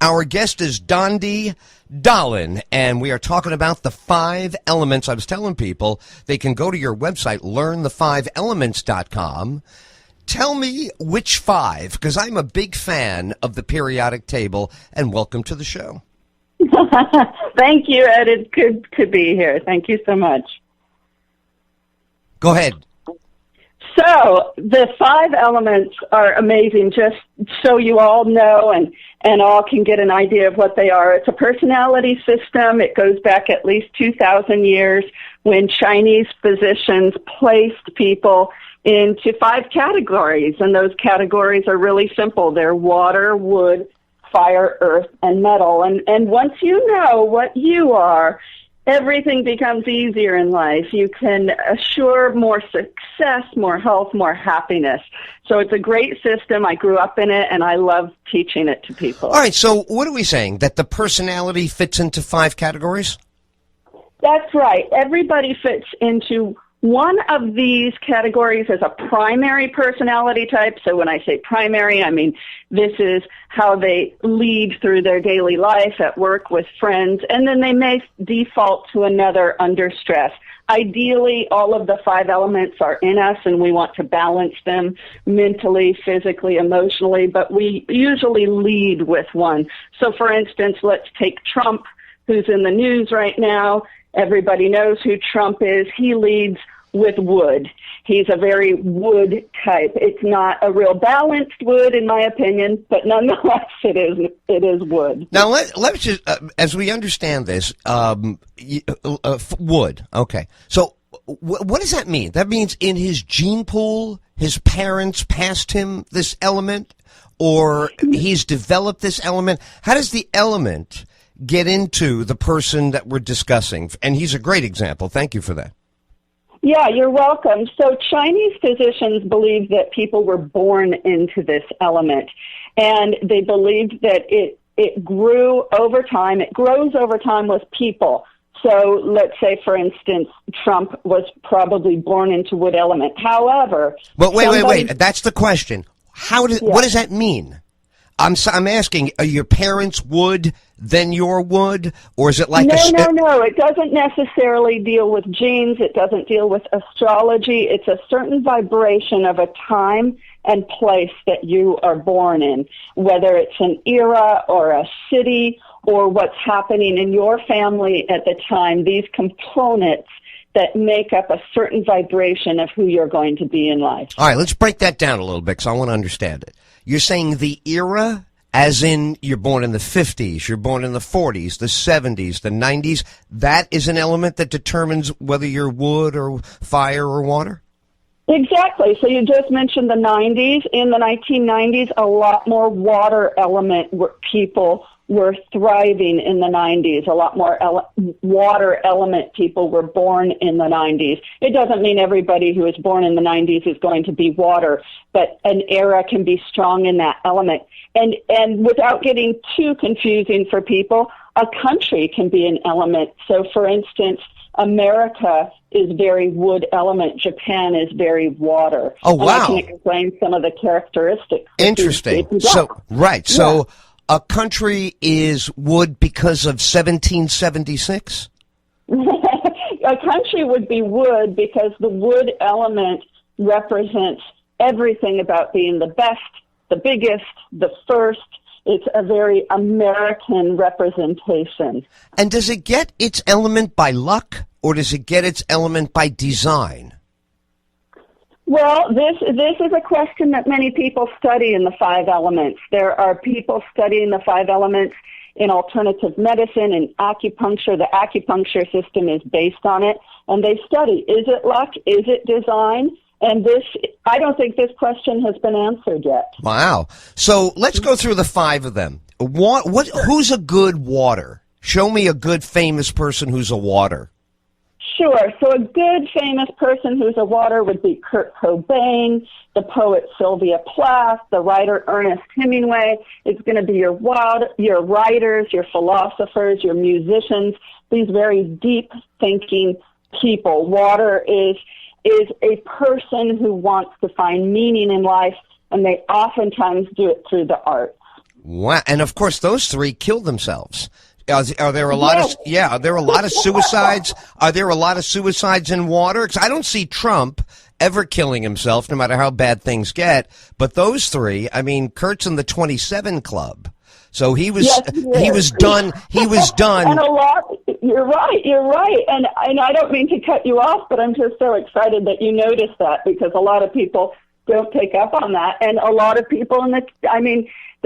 Our guest is Dondi Dahlin, and we are talking about the 5 elements. I was telling people they can go to your website, learnthe5elements.com. Tell me which 5, because I'm a big fan of the periodic table, and welcome to the show. Thank you, Ed. It's good to be here. Thank you so much. Go ahead. So the 5 elements are amazing, just so you all know and all can get an idea of what they are. It's a personality system. It goes back at least 2,000 years when Chinese physicians placed people into 5 categories, and those categories are really simple. They're water, wood, fire, earth, and metal. And once you know what you are, everything becomes easier in life. You can assure more success, more health, more happiness. So it's a great system. I grew up in it, and I love teaching it to people. All right, so what are we saying? That the personality fits into 5 categories? That's right. Everybody fits into one of these categories as a primary personality type. So when I say primary, I mean this is how they lead through their daily life, at work, with friends, and then they may default to another under stress. Ideally, all of the 5 elements are in us, and we want to balance them mentally, physically, emotionally, but we usually lead with one. So for instance, let's take Trump, who's in the news right now. Everybody knows who Trump is. He leads with wood. He's a very wood type. It's not a real balanced wood, in my opinion, but nonetheless, it is wood. Now, let's just, as we understand this, wood. Okay. So what does that mean? That means in his gene pool, his parents passed him this element, or he's developed this element? How does the element get into the person that we're discussing? And he's a great example. Thank you for that. Yeah, you're welcome. So Chinese physicians believed that people were born into this element, and they believed that it grew over time. It grows over time with people. So let's say, for instance, Trump was probably born into wood element. However... But wait. That's the question. What does that mean? I'm asking, are your parents wood, then you're wood, or is it like No. It doesn't necessarily deal with genes. It doesn't deal with astrology. It's a certain vibration of a time and place that you are born in, whether it's an era or a city or what's happening in your family at the time. These components that make up a certain vibration of who you're going to be in life. All right, let's break that down a little bit because I want to understand it. You're saying the era, as in you're born in the 50s, you're born in the 40s, the 70s, the 90s, that is an element that determines whether you're wood or fire or water? Exactly. So you just mentioned the 90s. In the 1990s, a lot more water element people were thriving in the 90s. A lot more water element people were born in the 90s. It doesn't mean everybody who is born in the 90s is going to be water, but an era can be strong in that element. And without getting too confusing for people, a country can be an element. So, for instance, America is very wood element. Japan is very water. Oh, wow. And I can explain some of the characteristics. Interesting. So, right. Yeah. So a country is wood because of 1776? A country would be wood because the wood element represents everything about being the best, the biggest, the first. It's a very American representation. And does it get its element by luck, or does it get its element by design? Well, this is a question that many people study in the 5 elements. There are people studying the 5 elements in alternative medicine and acupuncture. The acupuncture system is based on it, and they study, is it luck, is it design? And I don't think this question has been answered yet. Wow. So let's go through the 5 of them. Who's a good water? Show me a good famous person who's a water. Sure. So a good famous person who's a water would be Kurt Cobain, the poet Sylvia Plath, the writer Ernest Hemingway. It's going to be your writers, your philosophers, your musicians, these very deep thinking people. Water is a person who wants to find meaning in life, and they oftentimes do it through the arts. Wow. And of course, those three killed themselves. Are there a lot of are there a lot of suicides? Are there a lot of suicides in water? Because I don't see Trump ever killing himself, no matter how bad things get. But those three, I mean, Kurt's in the 27 club, so he was he was done. He was done. And a lot. You're right. And I don't mean to cut you off, but I'm just so excited that you noticed that, because a lot of people don't pick up on that, and a lot of people in the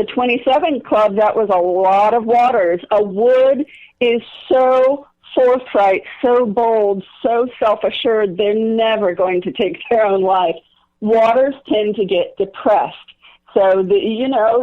27 Club, that was a lot of waters. A wood is so forthright, so bold, so self-assured, they're never going to take their own life. Waters tend to get depressed. So,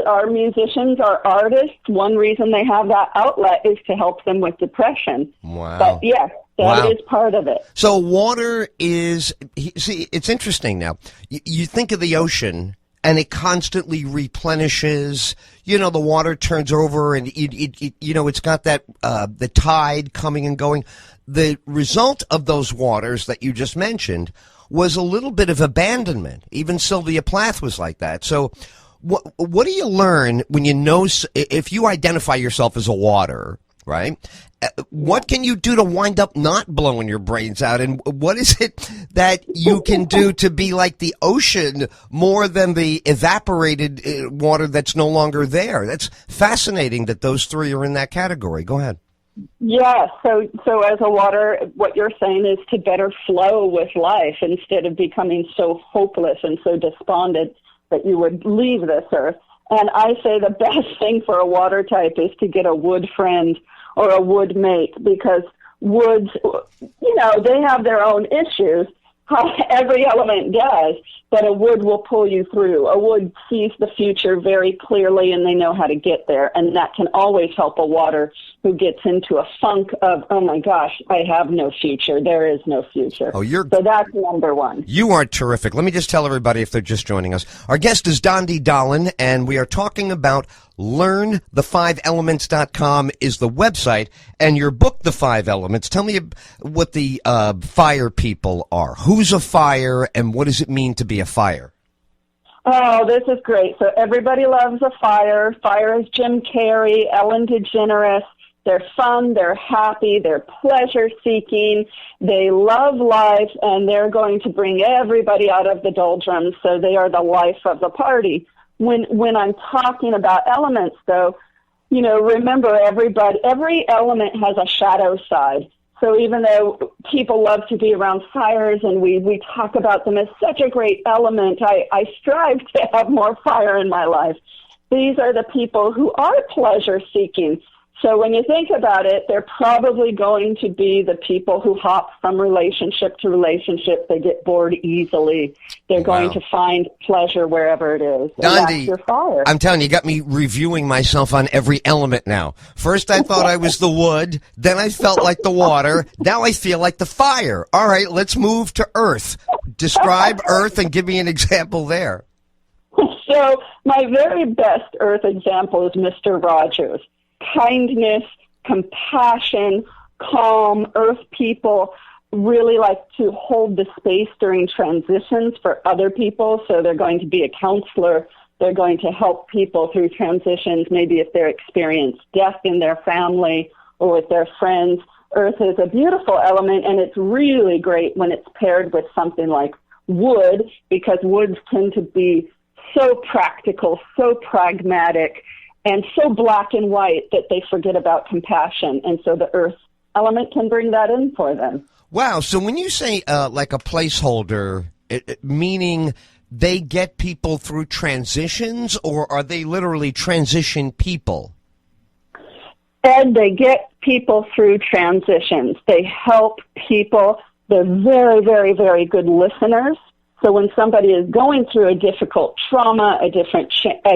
our musicians, our artists, one reason they have that outlet is to help them with depression. Wow. But yes, that is part of it. So water is, see, it's interesting now. You think of the ocean, and it constantly replenishes. The water turns over, and it's got that the tide coming and going. The result of those waters that you just mentioned was a little bit of abandonment. Even Sylvia Plath was like that. So, what do you learn when if you identify yourself as a water, right? What can you do to wind up not blowing your brains out? And what is it that you can do to be like the ocean more than the evaporated water that's no longer there? That's fascinating that those three are in that category. Go ahead. Yeah, so as a water, what you're saying is to better flow with life instead of becoming so hopeless and so despondent that you would leave this earth. And I say the best thing for a water type is to get a wood friend or a wood mate, because woods, they have their own issues, how every element does, but a wood will pull you through. A wood sees the future very clearly, and they know how to get there, and that can always help a water who gets into a funk of, oh my gosh, I have no future. There is no future. So that's number one. You are terrific. Let me just tell everybody, if they're just joining us, our guest is Dondi Dahlin, and we are talking about LearnThe5Elements.com is the website, and your book, The 5 Elements. Tell me what the fire people are. Who's a fire, and what does it mean to be a fire? Oh, this is great. So everybody loves a fire. Fire is Jim Carrey, Ellen DeGeneres. They're fun, they're happy, they're pleasure-seeking, they love life, and they're going to bring everybody out of the doldrums, so they are the life of the party. When I'm talking about elements, though, remember every element has a shadow side. So even though people love to be around fires and we talk about them as such a great element, I strive to have more fire in my life. These are the people who are pleasure-seeking. So when you think about it, they're probably going to be the people who hop from relationship to relationship. They get bored easily. They're going to find pleasure wherever it is. And that's your fire. I'm telling you, got me reviewing myself on every element now. First I thought I was the wood, then I felt like the water, now I feel like the fire. All right, let's move to earth. Describe earth and give me an example there. So my very best earth example is Mr. Rogers. Kindness, compassion, calm. Earth people really like to hold the space during transitions for other people. So they're going to be a counselor. They're going to help people through transitions, maybe if they're experienced death in their family or with their friends. Earth is a beautiful element, and it's really great when it's paired with something like wood, because woods tend to be so practical, so pragmatic, and so black and white that they forget about compassion. And so the earth element can bring that in for them. Wow. So when you say like a placeholder, meaning they get people through transitions, or are they literally transition people? And they get people through transitions. They help people. They're very, very, very good listeners. So when somebody is going through a difficult trauma, a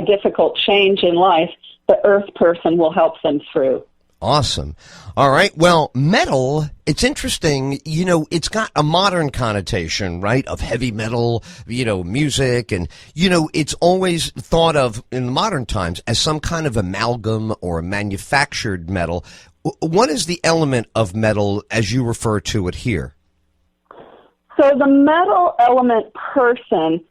difficult change in life, the earth person will help them through. Awesome. All right. Well, metal, it's interesting. It's got a modern connotation, right, of heavy metal, music. And, it's always thought of in modern times as some kind of amalgam or a manufactured metal. What is the element of metal as you refer to it here? So the metal element person,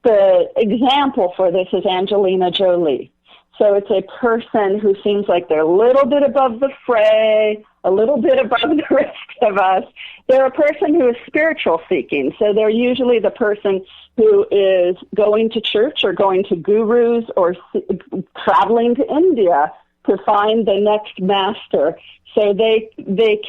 the example for this is Angelina Jolie. So it's a person who seems like they're a little bit above the fray, a little bit above the rest of us. They're a person who is spiritual seeking. So they're usually the person who is going to church or going to gurus or traveling to India to find the next master. So they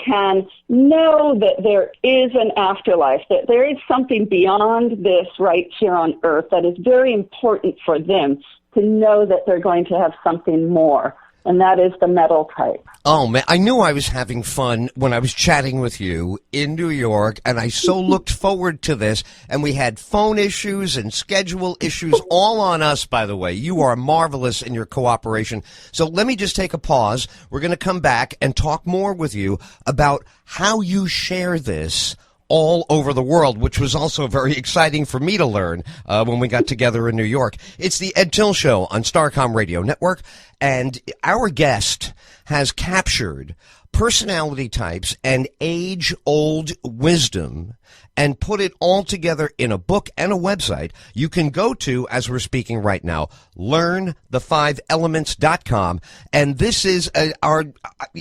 can know that there is an afterlife, that there is something beyond this right here on earth that is very important for them to know that they're going to have something more. And that is the metal type. Oh, man, I knew I was having fun when I was chatting with you in New York, and I so looked forward to this. And we had phone issues and schedule issues all on us, by the way. You are marvelous in your cooperation. So let me just take a pause. We're going to come back and talk more with you about how you share this all over the world, which was also very exciting for me to learn when we got together in New York. It's the Ed Tyll Show on Starcom Radio Network, and our guest has captured personality types and age-old wisdom and put it all together in a book and a website you can go to as we're speaking right now, learnthefiveelements.com. And this is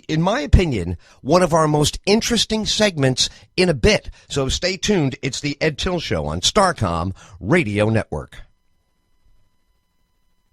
in my opinion, one of our most interesting segments in a bit. So stay tuned. It's the Ed Tyll Show on Starcom Radio Network.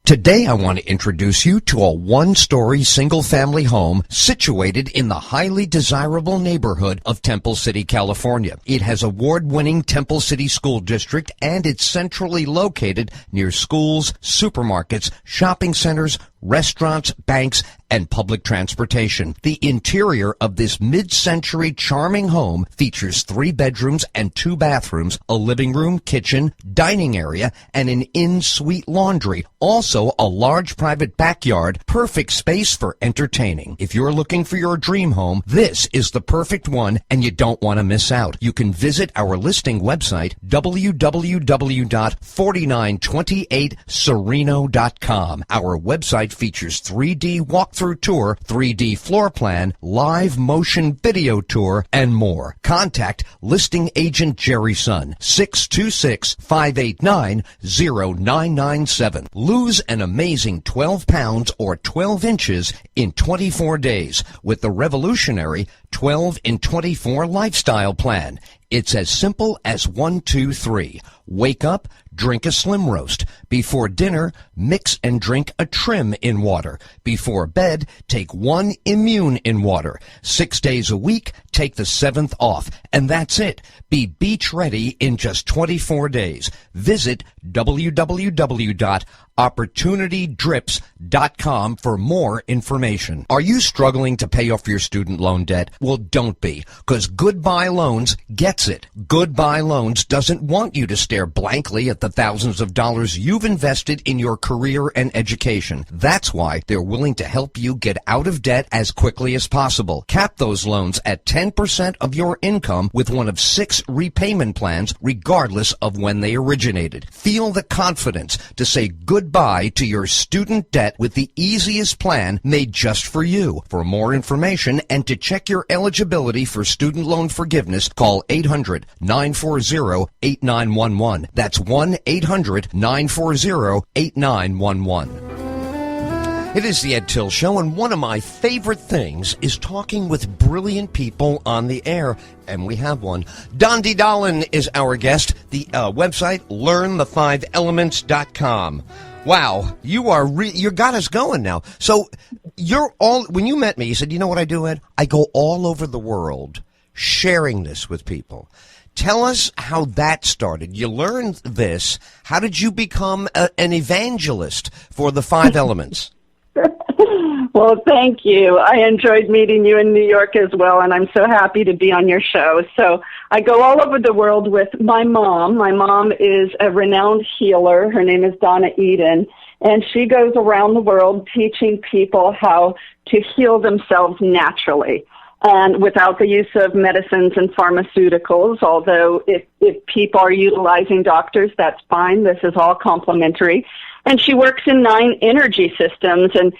Today I want to introduce you to a one-story single-family home situated in the highly desirable neighborhood of Temple City, California. It has award-winning Temple City School District, and it's centrally located near schools, supermarkets, shopping centers, restaurants, banks, and public transportation. The interior of this mid-century charming home features 3 bedrooms and 2 bathrooms, a living room, kitchen, dining area, and an in-suite laundry. Also, a large private backyard, perfect space for entertaining. If you're looking for your dream home, this is the perfect one, and you don't want to miss out. You can visit our listing website, www.4928sereno.com. Our website features 3D walkthrough tour, 3D floor plan, live motion video tour, and more. Contact listing agent Jerry Sun, 626-589-0997. Lose an amazing 12 pounds or 12 inches in 24 days with the revolutionary 12 in 24 lifestyle plan. It's as simple as 1, 2, 3. Wake up, drink a slim roast. Before dinner, mix and drink a trim in water. Before bed, take 1 immune in water. 6 days a week, take the 7th off. And that's it. Be beach ready in just 24 days. Visit www.opportunitydrips.com for more information. Are you struggling to pay off your student loan debt? Well, don't be, because Goodbye Loans gets it. Goodbye Loans doesn't want you to stare blankly at the thousands of dollars you've invested in your career and education. That's why they're willing to help you get out of debt as quickly as possible. Cap those loans at 10% of your income with one of 6 repayment plans, regardless of when they originated. Feel the confidence to say goodbye to your student debt with the easiest plan made just for you. For more information and to check your eligibility for student loan forgiveness, call 800-940-8911. That's 1-800-940-8911. It is the Ed Tyll Show, and one of my favorite things is talking with brilliant people on the air, and we have one. Dondi Dahlin is our guest. The website, learnthefiveelements.com. Wow, you got us going now. So when you met me, you said, you know what I do, Ed? I go all over the world sharing this with people. Tell us how that started. You learned this. How did you become an evangelist for the 5 elements? Well, thank you. I enjoyed meeting you in New York as well, and I'm so happy to be on your show. So I go all over the world with my mom. My mom is a renowned healer. Her name is Donna Eden, and she goes around the world teaching people how to heal themselves naturally and without the use of medicines and pharmaceuticals, although if people are utilizing doctors, that's fine. This is all complementary. And she works in 9 energy systems, and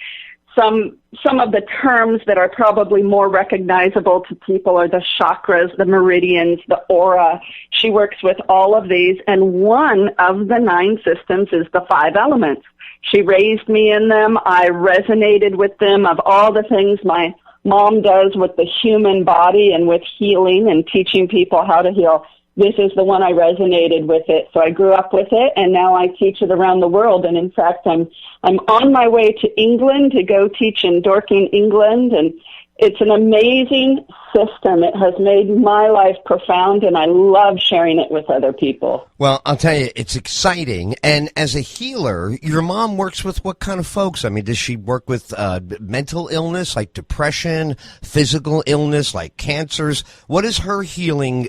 some of the terms that are probably more recognizable to people are the chakras, the meridians, the aura. She works with all of these, and one of the 9 systems is the 5 elements. She raised me in them. I resonated with them, of all the things my mom does with the human body and with healing and teaching people how to heal. This is the one I resonated with it. So I grew up with it, and now I teach it around the world. And in fact, I'm on my way to England to go teach in Dorking, England, and it's an amazing system. It has made my life profound, and I love sharing it with other people. Well, I'll tell you, it's exciting. And as a healer, your mom works with what kind of folks? I mean, does she work with mental illness, like depression, physical illness, like cancers? What is her healing?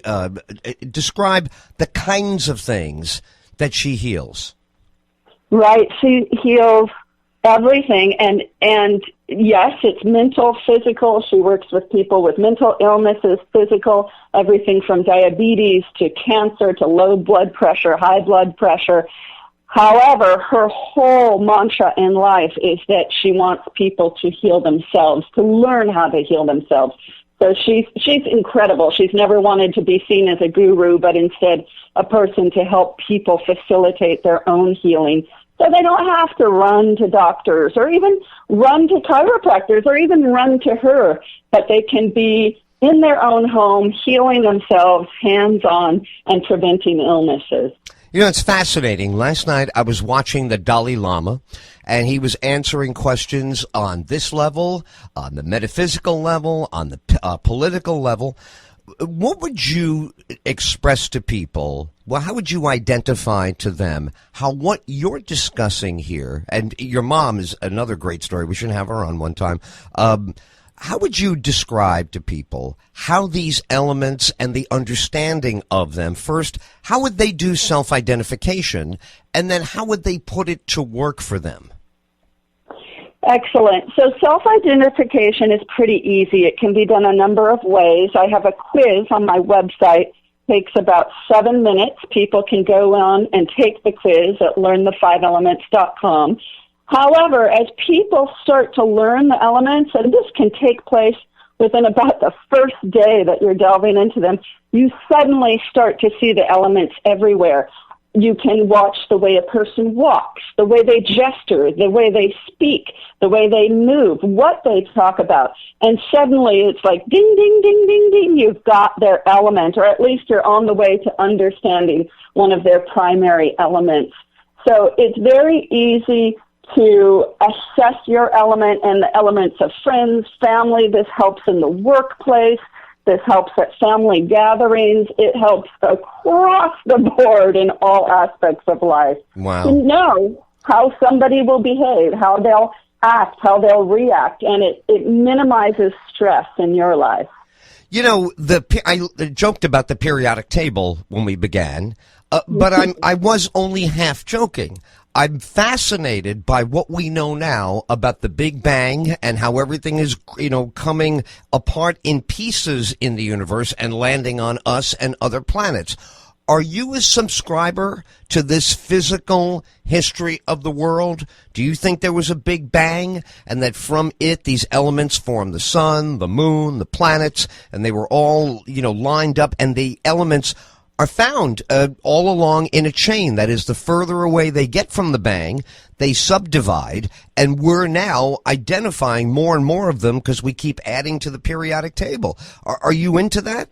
Describe the kinds of things that she heals. Right. She heals everything, and yes, it's mental, physical. She works with people with mental illnesses, physical, everything from diabetes to cancer to low blood pressure, high blood pressure. However, her whole mantra in life is that she wants people to heal themselves, to learn how to heal themselves. So she's incredible. She's never wanted to be seen as a guru, but instead a person to help people facilitate their own healing. So they don't have to run to doctors or even run to chiropractors or even run to her, but they can be in their own home, healing themselves, hands-on, and preventing illnesses. You know, it's fascinating. Last night I was watching the Dalai Lama, and he was answering questions on this level, on the metaphysical level, on the political level. What would you express to people? Well, how would you identify to them how what you're discussing here, and your mom is another great story. We should have her on one time. How would you describe to people how these elements and the understanding of them, first, how would they do self-identification, and then how would they put it to work for them? Excellent. So self-identification is pretty easy. It can be done a number of ways. I have a quiz on my website. It takes about 7 minutes. People can go on and take the quiz at learnthefiveelements.com. However, as people start to learn the elements, and this can take place within about the first day that you're delving into them, you suddenly start to see the elements everywhere. You can watch the way a person walks, the way they gesture, the way they speak, the way they move, what they talk about. And suddenly it's like ding, ding, ding, ding, ding, you've got their element, or at least you're on the way to understanding one of their primary elements. So it's very easy to assess your element and the elements of friends, family. This helps in the workplace. This helps at family gatherings. It helps across the board in all aspects of life. Wow. To know how somebody will behave, how they'll act, how they'll react, and it minimizes stress in your life. You know, I joked about the periodic table when we began, but I was only half joking. I'm fascinated by what we know now about the Big Bang and how everything is, coming apart in pieces in the universe and landing on us and other planets. Are you a subscriber to this physical history of the world? Do you think there was a Big Bang and that from it these elements formed the sun, the moon, the planets, and they were all, lined up, and the elements are found all along in a chain? That is, the further away they get from the bang, they subdivide, and we're now identifying more and more of them because we keep adding to the periodic table. Are you into that?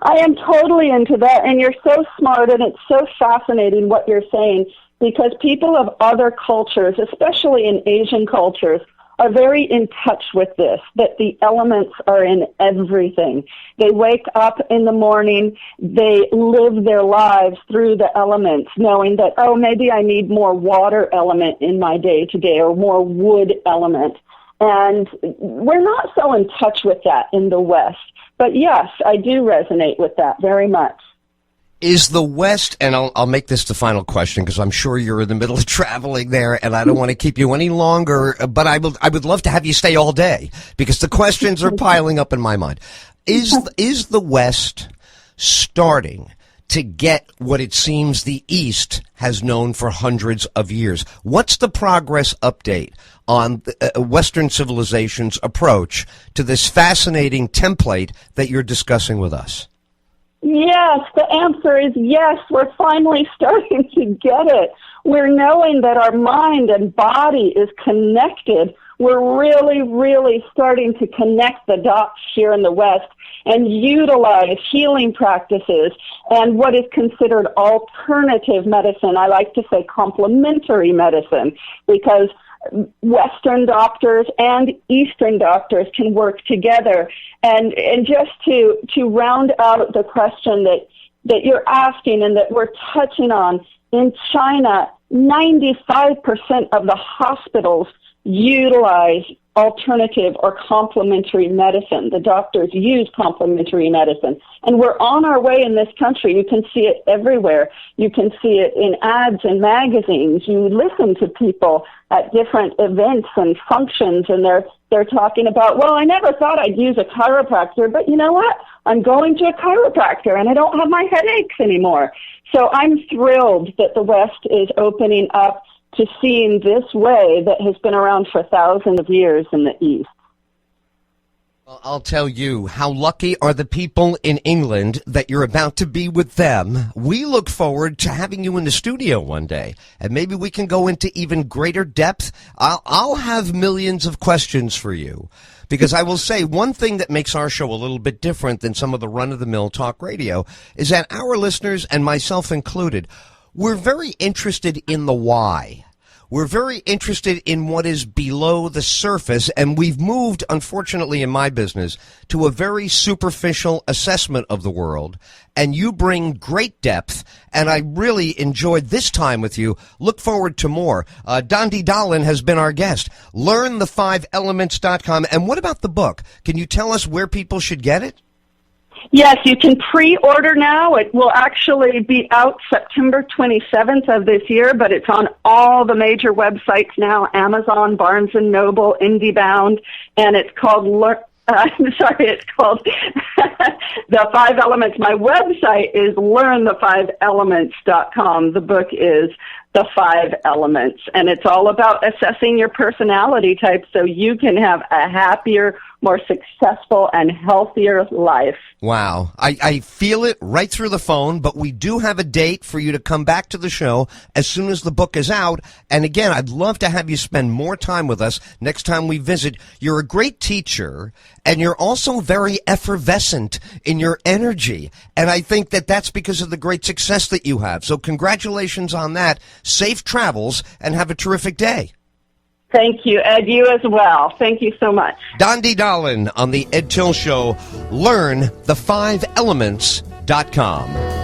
I am totally into that, and you're so smart, and it's so fascinating what you're saying, because people of other cultures, especially in Asian cultures, are very in touch with this, that the elements are in everything. They wake up in the morning, they live their lives through the elements, knowing that, maybe I need more water element in my day-to-day or more wood element. And we're not so in touch with that in the West. But yes, I do resonate with that very much. Is the West, and I'll make this the final question because I'm sure you're in the middle of traveling there and I don't want to keep you any longer, but I would love to have you stay all day because the questions are piling up in my mind. Is the West starting to get what it seems the East has known for hundreds of years. What's the progress update on Western civilization's approach to this fascinating template that you're discussing with us? Yes, the answer is yes. We're finally starting to get it. We're knowing that our mind and body is connected. We're really, really starting to connect the dots here in the West and utilize healing practices and what is considered alternative medicine. I like to say complementary medicine, because Western doctors and Eastern doctors can work together. And just to round out the question that you're asking and that we're touching on, in China, 95% of the hospitals utilize alternative or complementary medicine. The doctors use complementary medicine. And we're on our way in this country. You can see it everywhere. You can see it in ads and magazines. You listen to people at different events and functions, and they're talking about, well, I never thought I'd use a chiropractor, but you know what? I'm going to a chiropractor and I don't have my headaches anymore. So I'm thrilled that the West is opening up to seeing this way that has been around for thousands of years in the East. Well, I'll tell you, how lucky are the people in England that you're about to be with them. We look forward to having you in the studio one day, and maybe we can go into even greater depth. I'll have millions of questions for you, because I will say one thing that makes our show a little bit different than some of the run-of-the-mill talk radio is that our listeners, and myself included, we're very interested in the why. We're very interested in what is below the surface, and we've moved, unfortunately, in my business, to a very superficial assessment of the world. And you bring great depth, and I really enjoyed this time with you. Look forward to more. Dondi Dahlin has been our guest. LearnThe5Elements.com. And what about the book? Can you tell us where people should get it? Yes, you can pre-order now. It will actually be out September 27th of this year, but it's on all the major websites now, Amazon, Barnes & Noble, IndieBound, and it's called it's called The 5 Elements. My website is LearnThe5Elements.com. The book is The 5 Elements, and it's all about assessing your personality type so you can have a happier, more successful, and healthier life. Wow. I feel it right through the phone, but we do have a date for you to come back to the show as soon as the book is out. And again, I'd love to have you spend more time with us next time we visit. You're a great teacher, and you're also very effervescent in your energy. And I think that that's because of the great success that you have. So congratulations on that. Safe travels, and have a terrific day. Thank you, Ed. You as well. Thank you so much. Dondi Dahlin on the Ed Tyll Show. LearnThe5Elements.com.